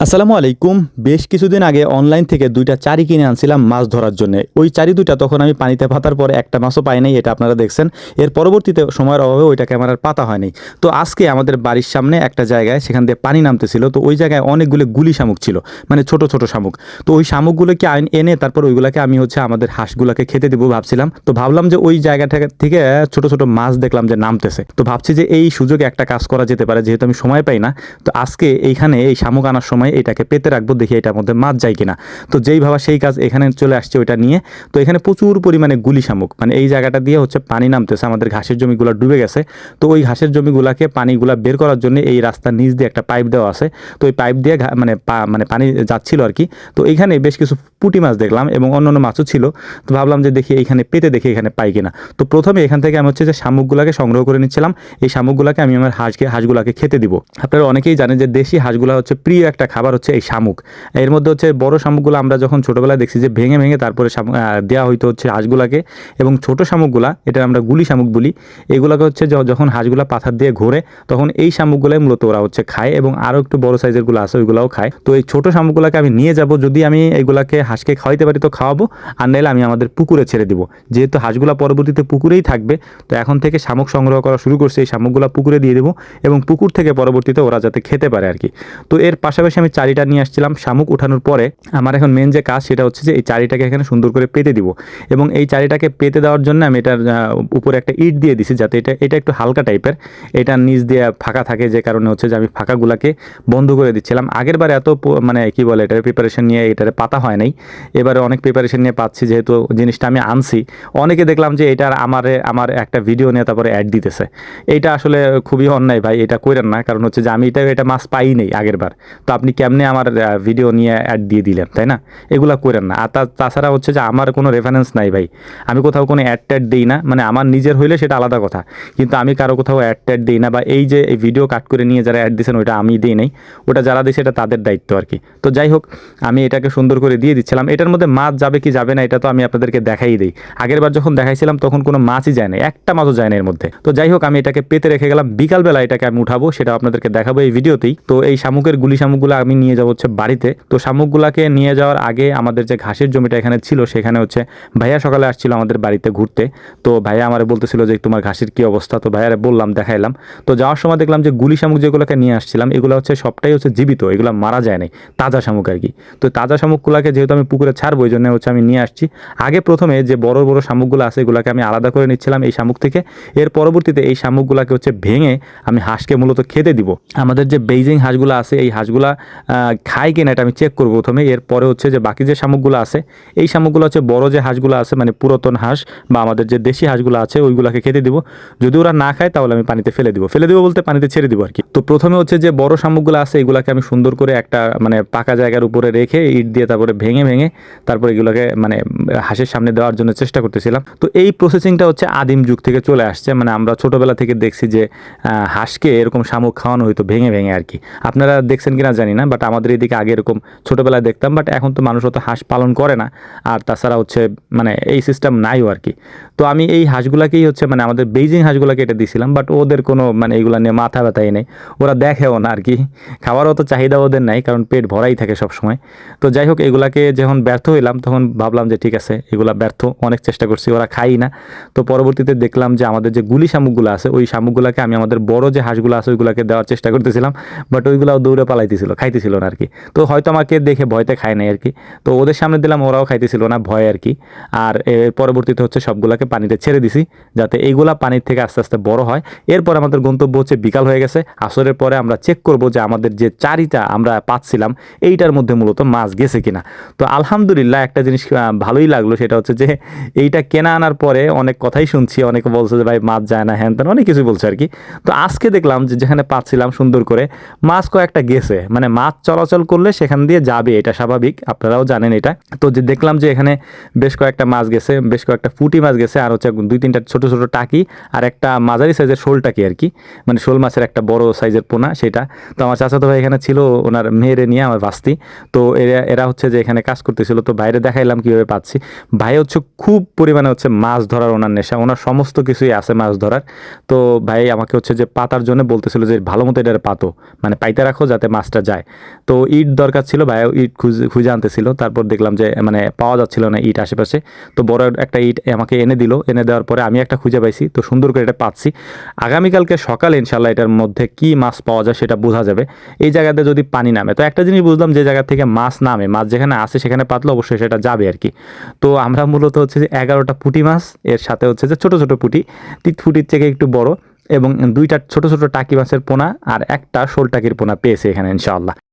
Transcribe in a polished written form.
আসসালামু আলাইকুম। বেশ কিছুদিন আগে অনলাইন থেকে ২টা চারি কিনে আনছিলাম মাছ ধরার জন্যে। ওই চারি ২টা তখন আমি পানিতে পাতার পরে একটা মাছও পাই নাই, এটা আপনারা দেখছেন। এর পরবর্তীতে সময়ের অভাবে ওইটা ক্যামেরার পাতা হয়নি। তো আজকে আমাদের বাড়ির সামনে একটা জায়গায় সেখান দিয়ে পানি নামতেছিল। তো ওই জায়গায় অনেকগুলো গুলি শামুক ছিল, মানে ছোট, ছোট শামুক। তো ওই শামুকগুলোকে এনে তারপর ওইগুলাকে আমি আমাদের হাঁসগুলাকে খেতে দেবো ভাবছিলাম। তো ভাবলাম যে ওই জায়গা থেকে ছোট, ছোট মাছ দেখলাম যে নামতেছে। তো ভাবছি যে এই সুযোগে একটা কাজ করা যেতে পারে, যেহেতু আমি সময় পাই না। তো আজকে এইখানে এই শামুক আনার সময় এটাকে পেতে রাখবো, দেখি এটার মধ্যে মাছ যায় কিনা। তো যেই ভাবা সেই কাজ, এখানে চলে আসছে ওইটা নিয়ে। তো এখানে প্রচুর পরিমাণে গুলি শামুক, মানে এই জায়গাটা দিয়ে পানি নামতেছে, আমাদের ঘাসের জমিগুলো ডুবে গেছে। তো ওই ঘাসের জমিগুলাকে পানিগুলা বের করার জন্য এই রাস্তার নিচ দিয়ে একটা পাইপ দেওয়া আছে। তো ওই পাইপ দিয়ে মানে পানি যাচ্ছিল আর কি। তো এইখানে বেশ কিছু পুঁটি মাছ দেখলাম এবং অন্যান্য মাছও ছিল। তো ভাবলাম যে দেখি এইখানে পেতে, দেখি এখানে পাই কিনা। তো প্রথমে এখান থেকে আমি যে শামুকগুলাকে সংগ্রহ করে নিচ্ছিলাম। এই শামুকগুলাকে আমি আমার হাঁসগুলাকে খেতে দিব। আপনারা অনেকেই জানেন যে দেশি হাঁসগুলা প্রিয় একটা খাবার এই শামুক। এর মধ্যে বড় শামুকগুলো আমরা যখন ছোটবেলায় দেখছি যে ভেঙে ভেঙে তারপরে দেওয়া হইতো হাঁসগুলাকে, এবং ছোট শামুকগুলা, এটা আমরা গুলি শামুক বলি, এগুলাকে যখন হাঁসগুলা পাথার দিয়ে ঘোরে তখন এই শামুকগুলাই মূলত ওরা খায়, এবং আরও একটু বড় সাইজের গুলো আছে ওইগুলাও খায়। তো এই ছোট শামুকগুলাকে আমি নিয়ে যাব, যদি আমি এগুলাকে হাঁসকে খাওয়াইতে পারি তো খাওয়াবো, আর নাহলে আমি আমাদের পুকুরে ছেড়ে দিব। যেহেতু হাঁসগুলা পরবর্তীতে পুকুরেই থাকবে, তো এখন থেকে শামুক সংগ্রহ করা শুরু করছে, এই শামুকগুলা পুকুরে দিয়ে দেবো, এবং পুকুর থেকে পরবর্তীতে ওরা যাতে খেতে পারে আর কি। তো এর পাশাপাশি আমি চারিটা নিয়ে আসছিলাম। শামুক উঠানোর পরে আমার এখন মেন যে কাজ সেটা যে এই চারিটাকে এখানে সুন্দর করে পেতে দিব, এবং এই চারিটাকে পেতে দেওয়ার জন্য আমি এটার উপরে একটা ইট দিয়ে দিছি, যাতে এটা একটু হালকা টাইপের, এটার নিচ দিয়ে ফাঁকা থাকে, যে কারণে যে আমি ফাঁকাগুলাকে বন্ধ করে দিচ্ছিলাম। আগের বার এত মানে কি বলে এটার প্রিপারেশন নিয়ে এটারে পাতা হয় নাই, এবারে অনেক প্রিপারেশন নিয়ে পাচ্ছি, যেহেতু জিনিসটা আমি আনছি। অনেকে দেখলাম যে এটার আমার একটা ভিডিও নিয়ে তারপরে অ্যাড দিতেছে। এইটা আসলে খুবই অন্যায় ভাই, এটা করেন না। কারণ যে আমি এটা মাছ পাই নেই আগের বার, তো আপনি কেমনে আমার ভিডিও নিয়ে অ্যাড দিয়ে দিলেন, তাই না? এগুলা করেন না। আর তাছাড়া যে আমার কোনো রেফারেন্স নাই ভাই, আমি কোথাও কোনো অ্যাড ট্যাড দিই না। মানে আমার নিজের হইলে সেটা আলাদা কথা, কিন্তু আমি কারো কোথাও অ্যাড ট্যাড দিই না, বা এই যে এই ভিডিও কাট করে নিয়ে যারা অ্যাড দিয়েছেন ওইটা আমি দিই নাই, ওটা যারা দিয়েছে এটা তাদের দায়িত্ব আর কি। তো যাই হোক, আমি এটাকে সুন্দর করে দিয়ে দিচ্ছিলাম। এটার মধ্যে মাছ যাবে কি যাবে না এটা তো আমি আপনাদেরকে দেখাই দিই। আগের বার যখন দেখাইছিলাম তখন কোনো মাছই যায় না, একটা মাছও যায় না এর মধ্যে। তো যাই হোক, আমি এটাকে পেতে রেখে গেলাম। বিকালবেলা এটাকে আমি উঠাবো, সেটা আপনাদেরকে দেখাবো এই ভিডিওতেই। তো এই শামুকের গুলি শামুকগুলো আমি নিয়ে যাবো বাড়িতে। তো শামুকগুলাকে নিয়ে যাওয়ার আগে আমাদের যে ঘাসের জমিটা এখানে ছিল, সেখানে ভাইয়া সকালে আসছিল আমাদের বাড়িতে ঘুরতে। তো ভাইয়া আমার বলতেছিল যে তোমার ঘাসের কি অবস্থা। তো ভাইয়ারে বললাম, দেখাইলাম। তো যাওয়ার সময় দেখলাম যে গুলি শামুক যেগুলোকে নিয়ে আসছিলাম, এগুলো সবটাই জীবিত, এগুলো মারা যায় নাই, তাজা শামুক আর কি। তো তাজা শামুকগুলোকে যেহেতু আমি পুকুরে ছাড়বো, এই জন্য আমি নিয়ে আসছি। আগে প্রথমে যে বড় বড় শামুকগুলো আছে এগুলোকে আমি আলাদা করে নিচ্ছিলাম এই শামুক থেকে। এর পরবর্তীতে এই শামুকগুলোকে ভেঙে আমি হাঁসকে মূলত খেতে দিব। আমাদের যে বেইজিং হাঁসগুলো আছে, এই হাঁসগুলা খায় কিনা এটা আমি চেক করবো প্রথমে। এরপরে যে বাকি যে শামুকগুলো আছে, এই শামুকগুলো বড় যে হাঁসগুলো আছে, মানে পুরাতন হাঁস বা আমাদের যে দেশি হাঁসগুলো আছে ওইগুলোকে খেতে দিব। যদি ওরা না খায় তাহলে আমি পানিতে ফেলে দিব বলতে পানিতে ছেড়ে দিব আর কি। তো প্রথমে যে বড় শামুকগুলো আছে এগুলোকে আমি সুন্দর করে একটা মানে পাকা জায়গার উপরে রেখে ইট দিয়ে তারপরে ভেঙে ভেঙে তারপরে এগুলোকে মানে হাঁসের সামনে দেওয়ার জন্য চেষ্টা করতেছিলাম। তো এই প্রসেসিংটা আদিম যুগ থেকে চলে আসছে, মানে আমরা ছোটবেলা থেকে দেখছি যে হাঁসকে এরকম শামুক খাওয়ানো হইতো ভেঙে ভেঙে আর কি। আপনারা দেখছেন কিনা জানি না, বাট আমাদের এদিকে আগে এরকম ছোটবেলায় দেখতাম, বাট এখন তো মানুষ অত হাঁস পালন করে না। আর তাছাড়া মানে এই সিস্টেম নাইও আর কি। তো আমি এই হাঁসগুলাকেই মানে আমাদের বেইজিং হাঁসগুলাকে এটা দিছিলাম, বাট ওদের কোনো মানে এগুলা নিয়ে মাথা ব্যথাই নেই, ওরা দেখেও না আর কি। খাওয়ারও তো চাহিদা ওদের নাই, কারণ পেট ভরাই থাকে সবসময়। তো যাই হোক, এগুলাকে যখন ব্যর্থ হইলাম তখন ভাবলাম যে ঠিক আছে, এগুলা ব্যর্থ, অনেক চেষ্টা করছি, ওরা খাই না। তো পরবর্তীতে দেখলাম যে আমাদের যে গুলি শামুকগুলো আছে ওই শামুকগুলাকে আমি আমাদের বড় যে হাঁসগুলো আছে ওইগুলাকে দেওয়ার চেষ্টা করতেছিলাম, বাট ওইগুলাও দৌড়ে পালাইতেছিল, খাইতেছিল না আর কি। তো হয়তো আমাকে দেখে ভয়তে খায় নাই আর কি। তো ওদের সামনে দিলাম, ওরাও খাইতেছিল না, ভয় আর কি। আর এর পরবর্তীতে সবগুলাকে পানিতে ছেড়ে দিছি, যাতে এইগুলা পানির থেকে আস্তে আস্তে বড় হয়। এরপর আমাদের গন্তব্য বিকাল হয়ে গেছে। আসরের পরে আমরা চেক করব যে আমাদের যে চারিটা আমরা পাচ্ছিলাম এইটার মধ্যে মূলত মাছ গেছে কিনা। তো আলহামদুলিল্লাহ একটা জিনিস ভালোই লাগলো, সেটা যে এইটা কেনা আনার পরে অনেক কথাই শুনছি, অনেকে বলছে যে ভাই মাছ যায় না, হ্যান তেন অনেক কিছু বলছে আর কি। তো আজকে দেখলাম যে যেখানে পাচ্ছিলাম সুন্দর করে মাছ কয়েকটা গেছে, মানে মাছ চলাচল করলে সেখান দিয়ে যাবে, এটা স্বাভাবিক, আপনারাও জানেন এটা। তো যে দেখলাম যে এখানে বেশ কয়েকটা মাছ গেছে, বেশ কয়েকটা পুঁটি মাছ গেছে, আর 2-3টা ছোট ছোট টাকি, আর একটা মাঝারি সাইজের শোল টাকি আর কি, মানে শোল মাছের একটা বড় সাইজের পোনা সেটা। তো আমার চাচাতো ভাই এখানে ছিল, ওনার মেয়েরে নিয়ে, আমার ভাস্তি। তো এরা যে এখানে কাজ করতেছিল, তো বাইরে দেখাইলাম কিভাবে পাচ্ছি। ভাই খুব পরিমাণে মাছ ধরার ওনার নেশা, ওনার সমস্ত কিছুই আছে মাছ ধরার। তো ভাই আমাকে যে পাতার জন্য বলতেছিল যে ভালো মতো এটা পাতো, মানে পাইতে রাখো যাতে মাছটা যায়। তো ইট দরকার ছিল, ভাই ইট খুঁজে আনতেছিল, তারপর দেখলাম যে মানে পাওয়া যাচ্ছিল না ইট আশেপাশে। তো বড় একটা ইট আমাকে এনে দিল, এনে দেওয়ার পরে আমি একটা খুঁজে পাইছি, তো সুন্দর করে এটা পাচ্ছি। আগামীকালকে সকালে ইনশাল্লাহ এটার মধ্যে কি মাছ পাওয়া যায় সেটা বোঝা যাবে। এই জায়গাতে যদি পানি নামে, তো একটা জিনিস বুঝলাম, যে জায়গা থেকে মাছ নামে, মাছ যেখানে আসে সেখানে পাতলে অবশ্যই সেটা যাবে আর কি। তো আমরা মূলত হচ্ছে যে 11টা পুঁটি মাছ, এর সাথে হচ্ছে যে ছোট ছোট পুঁটি, 3 ফুটির থেকে একটু বড়, এবং 2টা ছোট ছোট টাকি মাছের পোনা আর একটা শোল টাকির পোনা পেয়েছি এখানে ইনশাআল্লাহ।